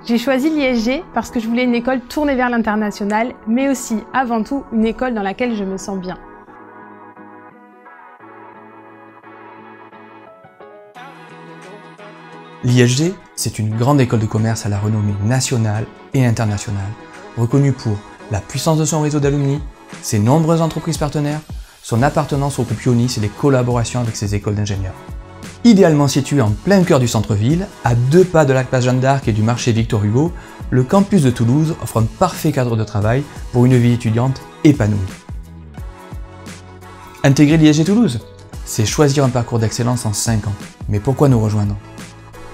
J'ai choisi l'ISG parce que je voulais une école tournée vers l'international, mais aussi, avant tout, une école dans laquelle je me sens bien. L'ISG, c'est une grande école de commerce à la renommée nationale et internationale, reconnue pour la puissance de son réseau d'alumni, ses nombreuses entreprises partenaires, son appartenance au groupe Ionis et les collaborations avec ses écoles d'ingénieurs. Idéalement situé en plein cœur du centre-ville, à 2 pas de la place Jeanne d'Arc et du marché Victor Hugo, le campus de Toulouse offre un parfait cadre de travail pour une vie étudiante épanouie. Intégrer l'ISG Toulouse, c'est choisir un parcours d'excellence en 5 ans. Mais pourquoi nous rejoindre ?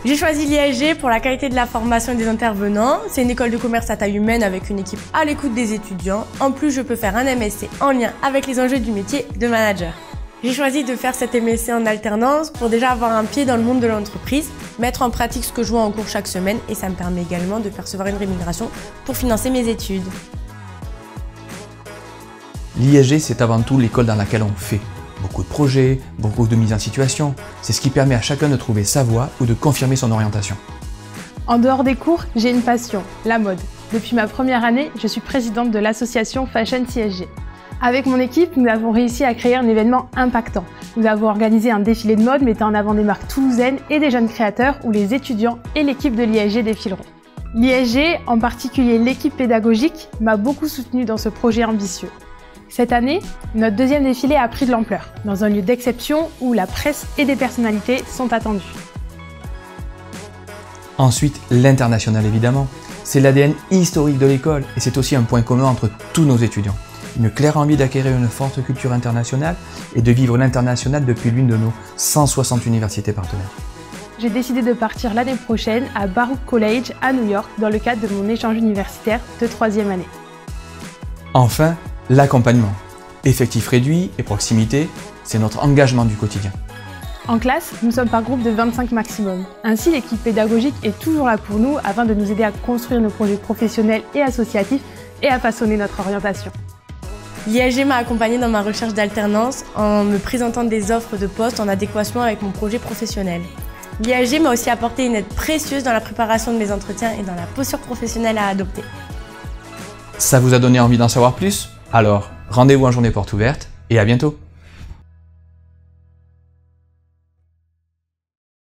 J'ai choisi l'ISG pour la qualité de la formation et des intervenants. C'est une école de commerce à taille humaine avec une équipe à l'écoute des étudiants. En plus, je peux faire un MSc en lien avec les enjeux du métier de manager. J'ai choisi de faire cet MSc en alternance pour déjà avoir un pied dans le monde de l'entreprise, mettre en pratique ce que je vois en cours chaque semaine et ça me permet également de percevoir une rémunération pour financer mes études. L'ISG, c'est avant tout l'école dans laquelle on fait. Beaucoup de projets, beaucoup de mise en situation. C'est ce qui permet à chacun de trouver sa voie ou de confirmer son orientation. En dehors des cours, j'ai une passion, la mode. Depuis ma première année, je suis présidente de l'association Fashion CSG. Avec mon équipe, nous avons réussi à créer un événement impactant. Nous avons organisé un défilé de mode mettant en avant des marques toulousaines et des jeunes créateurs où les étudiants et l'équipe de l'ISG défileront. L'ISG, en particulier l'équipe pédagogique, m'a beaucoup soutenue dans ce projet ambitieux. Cette année, notre deuxième défilé a pris de l'ampleur, dans un lieu d'exception où la presse et des personnalités sont attendues. Ensuite, l'international évidemment. C'est l'ADN historique de l'école et c'est aussi un point commun entre tous nos étudiants. Une claire envie d'acquérir une forte culture internationale et de vivre l'international depuis l'une de nos 160 universités partenaires. J'ai décidé de partir l'année prochaine à Baruch College à New York dans le cadre de mon échange universitaire de 3e année. Enfin, l'accompagnement. Effectif réduit et proximité, c'est notre engagement du quotidien. En classe, nous sommes par groupe de 25 maximum. Ainsi, l'équipe pédagogique est toujours là pour nous afin de nous aider à construire nos projets professionnels et associatifs et à façonner notre orientation. L'ISG m'a accompagnée dans ma recherche d'alternance en me présentant des offres de poste en adéquation avec mon projet professionnel. L'ISG m'a aussi apporté une aide précieuse dans la préparation de mes entretiens et dans la posture professionnelle à adopter. Ça vous a donné envie d'en savoir plus ? Alors, rendez-vous en journée porte ouverte et à bientôt.